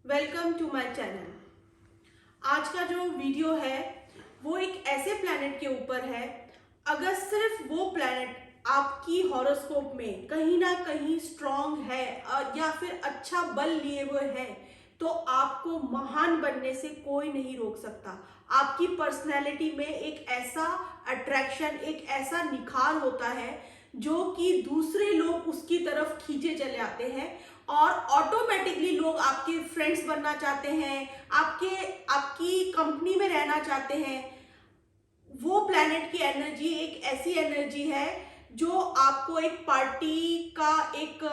Welcome to my channel. आज का जो वीडियो है वो एक ऐसे प्लैनेट के ऊपर है। अगर सिर्फ वो प्लैनेट आपकी हॉरोस्कोप में कहीं ना कहीं स्ट्रांग है या फिर अच्छा बल लिए हुए है तो आपको महान बनने से कोई नहीं रोक सकता। आपकी पर्सनैलिटी में एक ऐसा अट्रैक्शन, एक ऐसा निखार होता है जो कि दूसरे लोग उसकी तरफ खींचे चले आते हैं और ऑटोमेटिकली लोग आपके फ्रेंड्स बनना चाहते हैं, आपकी कंपनी में रहना चाहते हैं। वो प्लैनेट की एनर्जी एक ऐसी एनर्जी है जो आपको एक पार्टी का एक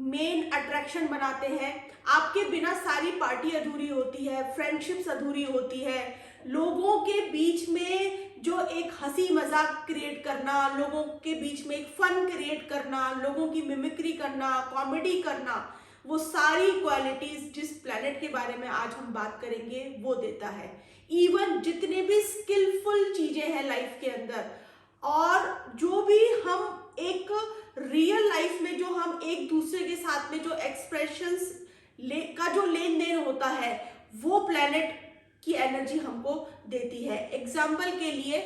मेन अट्रैक्शन बनाते हैं। आपके बिना सारी पार्टी अधूरी होती है, फ्रेंडशिप्स अधूरी होती है। लोगों के बीच में जो एक हंसी मजाक क्रिएट करना, लोगों के बीच में एक फन क्रिएट करना, लोगों की मिमिक्री करना, कॉमेडी करना, वो सारी क्वालिटीज जिस प्लैनेट के बारे में आज हम बात करेंगे वो देता है। इवन जितने भी स्किलफुल चीजें हैं लाइफ के अंदर और जो भी हम एक रियल लाइफ में जो हम एक दूसरे के साथ में जो एक्सप्रेशंस का जो लेन देन होता है वो प्लैनेट की एनर्जी हमको देती है। एग्जाम्पल के लिए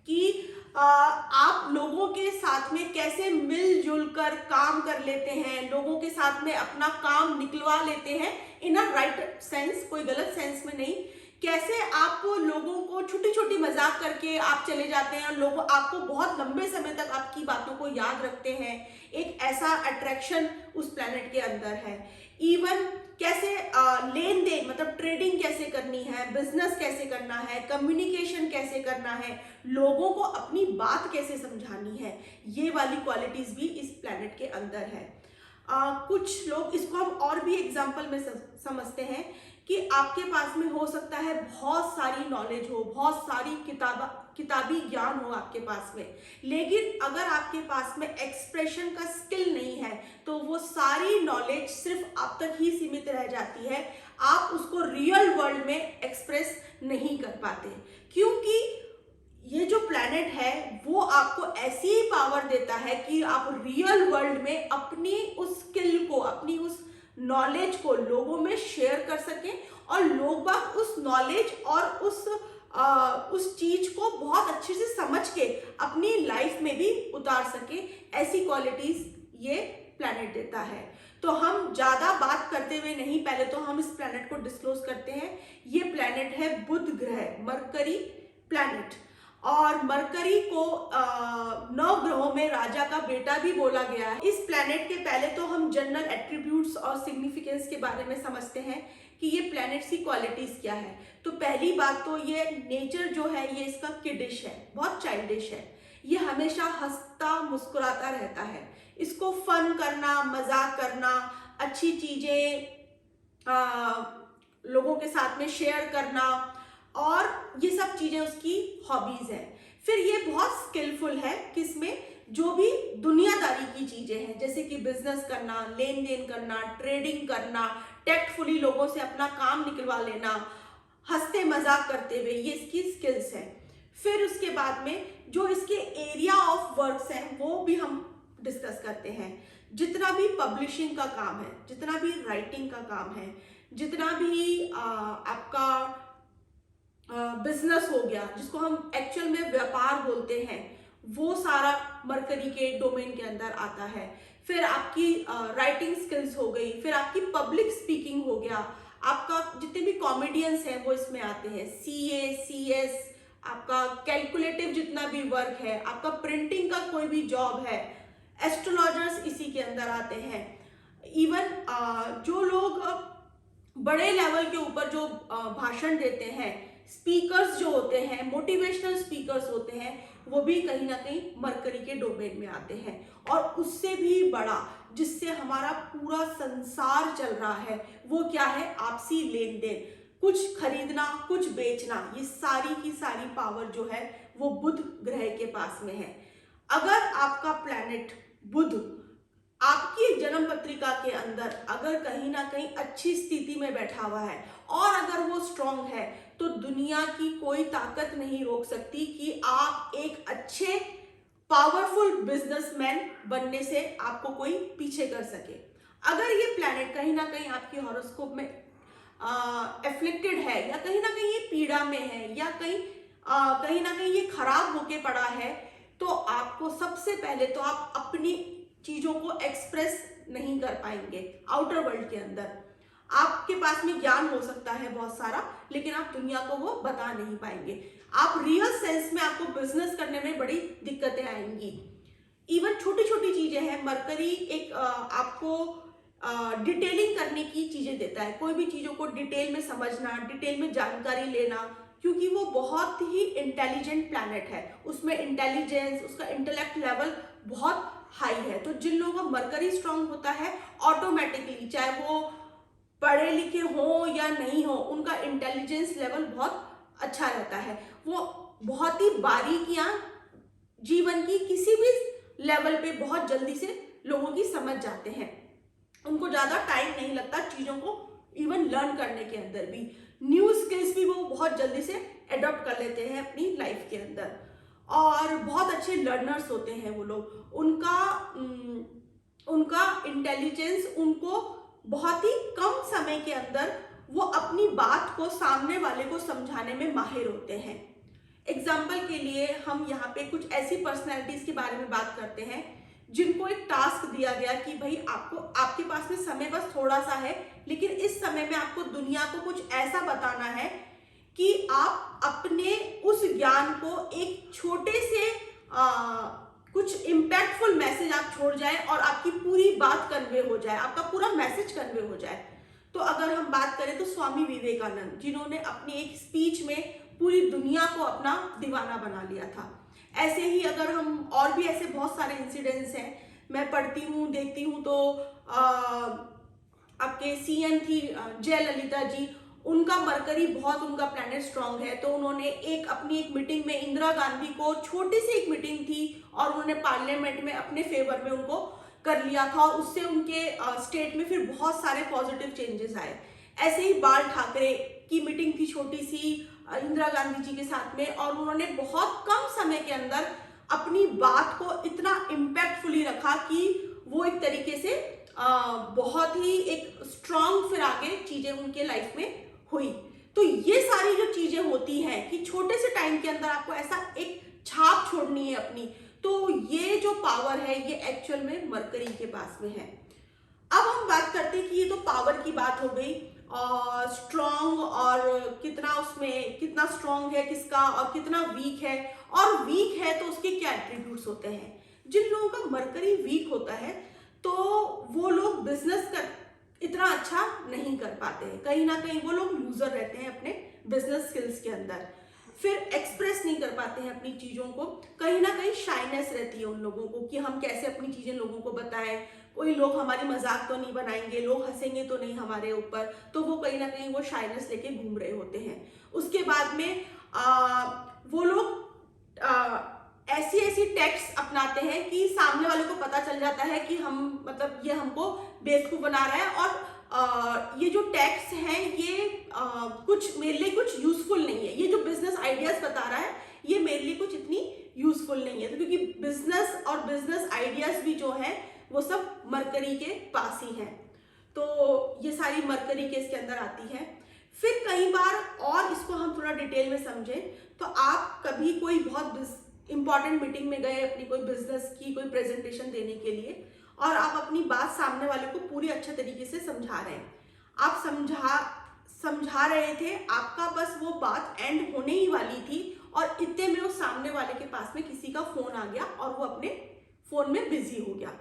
कि आप लोगों के साथ में कैसे मिलजुल कर काम कर लेते हैं, लोगों के साथ में अपना काम निकलवा लेते हैं इन अ राइट सेंस, कोई गलत सेंस में नहीं। कैसे आप लोगों को छोटी छोटी मजाक करके आप चले जाते हैं, लोग आपको बहुत लंबे समय तक आपकी बातों को याद रखते हैं। एक ऐसा अट्रैक्शन उस प्लैनेट के अंदर है। इवन कैसे लेन देन मतलब ट्रेडिंग कैसे करनी है, बिजनेस कैसे करना है, कम्युनिकेशन कैसे करना है, लोगों को अपनी बात कैसे समझानी है, ये वाली क्वालिटीज भी इस प्लैनेट के अंदर है। कुछ लोग इसको हम और भी एग्जाम्पल में समझते हैं कि आपके पास में हो सकता है बहुत सारी नॉलेज हो, बहुत सारी किताबी ज्ञान हो आपके पास में, लेकिन अगर आपके पास में एक्सप्रेशन का स्किल नहीं है तो वो सारी नॉलेज सिर्फ आप तक ही सीमित रह जाती है। आप उसको रियल वर्ल्ड में एक्सप्रेस नहीं कर पाते, क्योंकि ये जो प्लैनेट है वो आपको ऐसी पावर देता है कि आप रियल वर्ल्ड में अपनी उस स्किल को, अपनी उस नॉलेज को लोगों में शेयर कर सकें और लोग बाग उस नॉलेज और उस चीज को बहुत अच्छे से समझ के अपनी लाइफ में भी उतार सके। ऐसी क्वालिटीज ये प्लैनेट देता है। तो हम ज्यादा बात करते हुए नहीं, पहले तो हम इस प्लैनेट को डिस्क्लोज करते हैं। ये प्लैनेट है बुध ग्रह, मरकरी प्लैनेट। और मरकरी को 9 ग्रहों में राजा का बेटा भी बोला गया है। इस प्लैनेट के पहले तो हम जनरल एट्रीब्यूट्स और सिग्निफिकेंस के बारे में समझते हैं कि ये प्लैनेट्स की क्वालिटीज क्या है। तो पहली बात तो ये नेचर जो है ये इसका किडिश है, बहुत चाइल्डिश है। ये हमेशा हंसता मुस्कुराता रहता है। इसको फन करना, मजाक करना, अच्छी चीजें लोगों के साथ में शेयर करना और ये सब चीजें उसकी हॉबीज है। फिर ये बहुत स्किलफुल है किसमें, जो भी दुनियादारी की चीजें हैं, जैसे कि बिजनेस करना, लेन देन करना, ट्रेडिंग करना, टेक्टफुली लोगों से अपना काम निकलवा लेना, हंसते मजाक करते हुए, ये इसकी स्किल्स है। फिर उसके बाद में जो इसके एरिया ऑफ वर्क्स हैं वो भी हम डिस्कस करते हैं। जितना भी पब्लिशिंग का काम है, जितना भी राइटिंग का काम है, जितना भी आपका बिजनेस हो गया, जिसको हम एक्चुअल में व्यापार बोलते हैं, वो सारा मरकरी के डोमेन के अंदर आता है। फिर आपकी राइटिंग स्किल्स हो गई, फिर आपकी पब्लिक स्पीकिंग हो गया, आपका जितने भी कॉमेडियंस हैं वो इसमें आते हैं। सीए, सीएस, आपका कैलकुलेटिव जितना भी वर्क है, आपका प्रिंटिंग का कोई भी जॉब है, एस्ट्रोलॉजर्स इसी के अंदर आते हैं। इवन जो लोग बड़े लेवल के ऊपर जो भाषण देते हैं, स्पीकर्स जो होते हैं, मोटिवेशनल स्पीकर्स होते हैं, वो भी कहीं ना कहीं मरकरी के डोमेन में आते हैं। और उससे भी बड़ा जिससे हमारा पूरा संसार चल रहा है वो क्या है, आपसी लेन देन, कुछ खरीदना, कुछ बेचना, ये सारी की सारी पावर जो है वो बुध ग्रह के पास में है। अगर आपका प्लैनेट बुध आपकी जन्म पत्रिका के अंदर अगर कहीं ना कहीं अच्छी स्थिति में बैठा हुआ है और अगर वो स्ट्रांग है तो दुनिया की कोई ताकत नहीं रोक सकती कि आप एक अच्छे पावरफुल बिजनेसमैन बनने से आपको कोई पीछे कर सके। अगर ये प्लैनेट कहीं ना कहीं आपकी हॉरोस्कोप में एफ्लिक्टेड है, या कहीं ना कहीं ये पीड़ा में है, या कहीं ना कहीं ये खराब होके पड़ा है, तो आपको सबसे पहले तो आप अपनी चीजों को एक्सप्रेस नहीं कर पाएंगे आउटर वर्ल्ड के अंदर। आपके पास में ज्ञान हो सकता है बहुत सारा, लेकिन आप दुनिया को वो बता नहीं पाएंगे। आप रियल सेंस में आपको बिजनेस करने में बड़ी दिक्कतें आएंगी। इवन छोटी छोटी चीजें हैं, मरकरी एक आपको डिटेलिंग करने की चीजें देता है, कोई भी चीजों को डिटेल में समझना, डिटेल में जानकारी लेना, क्योंकि वो बहुत ही इंटेलिजेंट प्लैनेट है, उसमें इंटेलिजेंस, उसका इंटेलेक्ट लेवल बहुत हाई है। तो जिन लोगों का मरकरी स्ट्रांग होता है, ऑटोमेटिकली चाहे वो पढ़े लिखे हो या नहीं हो, उनका इंटेलिजेंस लेवल बहुत अच्छा रहता है। वो बहुत ही बारीकियां जीवन की किसी भी लेवल पे बहुत जल्दी से लोगों की समझ जाते हैं। उनको ज्यादा टाइम नहीं लगता चीजों को इवन लर्न करने के अंदर भी। न्यू स्किल्स भी वो बहुत जल्दी से एडॉप्ट कर लेते हैं अपनी लाइफ के अंदर, और बहुत अच्छे लर्नर्स होते हैं वो लोग। उनका इंटेलिजेंस उनको बहुत ही कम समय के अंदर वो अपनी बात को सामने वाले को समझाने में माहिर होते हैं। एग्जाम्पल के लिए हम यहाँ पे कुछ ऐसी पर्सनैलिटीज के बारे में बात करते हैं जिनको एक टास्क दिया गया कि भाई आपके पास में समय बस थोड़ा सा है, लेकिन इस समय में आपको दुनिया को कुछ ऐसा बताना है कि आप अपने उस ज्ञान को एक छोटे से कुछ इम्पैक्टफुल मैसेज आप छोड़ जाए और आपकी पूरी बात कन्वे हो जाए, आपका पूरा मैसेज कन्वे हो जाए। तो अगर हम बात करें तो स्वामी विवेकानंद, जिन्होंने अपनी एक स्पीच में पूरी दुनिया को अपना दीवाना बना लिया था। ऐसे ही अगर हम और भी ऐसे बहुत सारे इंसिडेंट्स हैं, मैं पढ़ती हूँ देखती हूँ तो आपके सीएम थी जयललिता जी, उनका मरकरी बहुत, उनका प्लैनेट स्ट्रांग है। तो उन्होंने अपनी एक मीटिंग में इंदिरा गांधी को, छोटी सी एक मीटिंग थी और उन्होंने पार्लियामेंट में अपने फेवर में उनको कर लिया था, और उससे उनके स्टेट में फिर बहुत सारे पॉजिटिव चेंजेस आए। ऐसे ही बाल ठाकरे की मीटिंग थी छोटी सी इंदिरा गांधी जी के साथ में, और उन्होंने बहुत कम समय के अंदर अपनी बात को इतना इम्पैक्टफुली रखा कि वो एक तरीके से बहुत ही एक स्ट्रांग फिर आगे चीजें उनके लाइफ में हुई। तो ये सारी जो चीजें होती हैं कि छोटे से टाइम के अंदर आपको ऐसा एक छाप छोड़नी है अपनी, तो ये जो पावर है ये एक्चुअल में मरकरी के पास में है। अब हम बात करते हैं कि ये तो पावर की बात हो गई, और स्ट्रॉन्ग और कितना स्ट्रॉन्ग है किसका और कितना वीक है, और वीक है तो उसके क्या एट्रीब्यूट्स होते हैं। जिन लोगों का मरकरी वीक होता है तो वो लोग बिजनेस कर इतना अच्छा नहीं कर पाते हैं, कहीं ना कहीं वो लोग लूजर रहते हैं अपने बिजनेस स्किल्स के अंदर, फिर एक्सप्रेस नहीं कर पाते हैं अपनी चीजों को, कहीं ना कहीं शाइनेस रहती है उन लोगों को कि हम कैसे अपनी चीजें लोगों को बताएं, कोई लोग हमारी मजाक तो नहीं बनाएंगे, लोग हंसेंगे तो नहीं हमारे ऊपर, तो वो कहीं ना कहीं वो शाइनेस लेके घूम रहे होते हैं। उसके बाद में वो लोग ऐसी ऐसी टेक्स्ट अपनाते हैं कि सामने वाले को पता चल जाता है कि हम मतलब ये हमको बेवकूफ बना रहा है, और ये जो टेक्स्ट हैं ये कुछ मेरे लिए कुछ यूजफुल नहीं है, ये जो बिजनेस आइडियाज बता रहा है ये मेरे लिए कुछ इतनी यूजफुल नहीं है। तो क्योंकि बिजनेस और बिजनेस आइडियाज भी जो है वो सब मरकरी के पास ही हैं, तो ये सारी मरकरी के इसके अंदर आती है। फिर कई बार, और इसको हम थोड़ा डिटेल में समझें, तो आप कभी कोई बहुत इंपॉर्टेंट मीटिंग में गए अपनी कोई बिजनेस की कोई प्रेजेंटेशन देने के लिए, और आप अपनी बात सामने वाले को पूरी अच्छे तरीके से समझा रहे हैं, आप समझा रहे थे, आपका बस वो बात एंड होने ही वाली थी, और इतने में उस सामने वाले के पास में किसी का फोन आ गया और वो अपने फोन में बिजी हो गया।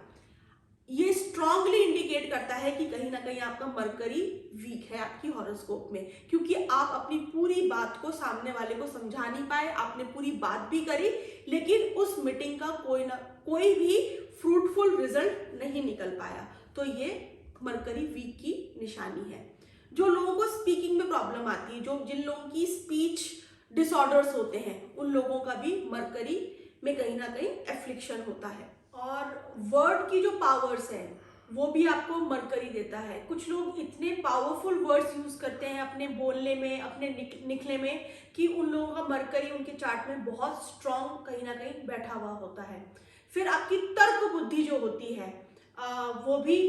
ये स्ट्रांगली इंडिकेट करता है कि कहीं ना कहीं आपका मरकरी वीक है आपकी हॉरोस्कोप में, क्योंकि आप अपनी पूरी बात को सामने वाले को समझा नहीं पाए, आपने पूरी बात भी करी लेकिन उस मीटिंग का कोई भी फ्रूटफुल रिजल्ट नहीं निकल पाया। तो ये मरकरी वीक की निशानी है। जो लोगों को स्पीकिंग में प्रॉब्लम आती है, जिन लोगों की स्पीच डिसऑर्डर्स होते हैं, उन लोगों का भी मरकरी में कहीं ना कहीं एफ्लिक्शन होता है। और वर्ड की जो पावर्स हैं वो भी आपको मरकरी देता है। कुछ लोग इतने पावरफुल वर्ड्स यूज करते हैं अपने बोलने में, अपने निकले में, कि उन लोगों का मरकरी उनके चार्ट में बहुत स्ट्रांग कहीं ना कहीं बैठा हुआ होता है। फिर आपकी तर्क बुद्धि जो होती है वो भी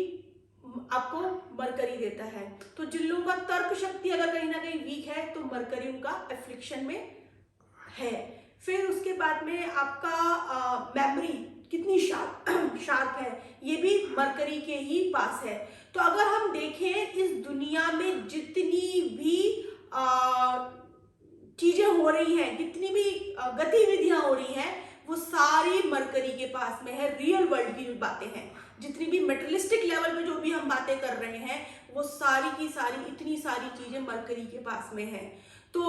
आपको मरकरी देता है। तो जिन लोगों का तर्क शक्ति अगर कहीं ना कहीं वीक है तो मरकरी उनका एफ्लिक्शन में है। फिर उसके बाद में आपका मेमोरी कितनी शार्प है, ये भी मरकरी के ही पास है। तो अगर हम देखें इस दुनिया में जितनी भी चीजें हो रही हैं, जितनी भी गतिविधियां हो रही हैं, वो सारी मरकरी के पास में है। रियल वर्ल्ड की जो बातें हैं, जितनी भी मेटेरियलिस्टिक लेवल पे जो भी हम बातें कर रहे हैं, वो सारी की सारी इतनी सारी चीजें मरकरी के पास में है। तो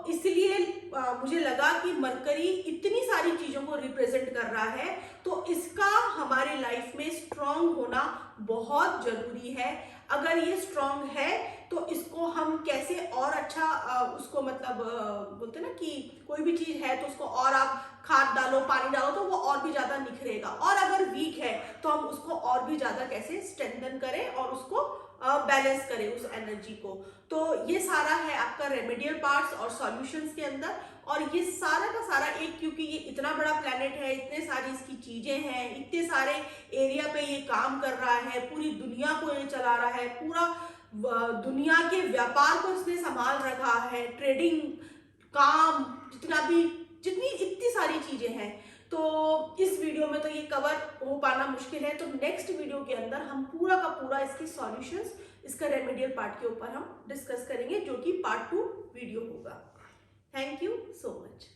इसलिए मुझे लगा कि मरकरी इतनी सारी चीजों को रिप्रेजेंट कर रहा है, तो इसका हमारे लाइफ में स्ट्रांग होना बहुत जरूरी है। अगर ये स्ट्रांग है तो इसको हम कैसे और अच्छा उसको मतलब बोलते हैं ना कि कोई भी चीज है तो उसको और आप खाद डालो, पानी डालो तो वो और भी ज्यादा निखरेगा। और अगर वीक है तो हम उसको और भी ज्यादा कैसे स्ट्रेंथन करें और उसको बैलेंस करें उस एनर्जी को। तो ये सारा है आपका रेमेडियल पार्ट्स और सॉल्यूशंस के अंदर। और ये सारा का सारा एक, क्योंकि ये इतना बड़ा प्लेनेट है, इतने सारी इसकी चीजें हैं, इतने सारे एरिया पे ये काम कर रहा है, पूरी दुनिया को ये चला रहा है, पूरा दुनिया के व्यापार को इसने संभाल रखा है, ट्रेडिंग, काम, जितनी इतनी सारी चीजें हैं। तो इस वीडियो में तो ये कवर हो पाना मुश्किल है। तो नेक्स्ट वीडियो के अंदर हम पूरा का पूरा इसके सॉल्यूशंस, इसका रेमेडियल पार्ट के ऊपर हम डिस्कस करेंगे, जो कि पार्ट 2 वीडियो होगा। Thank you so much.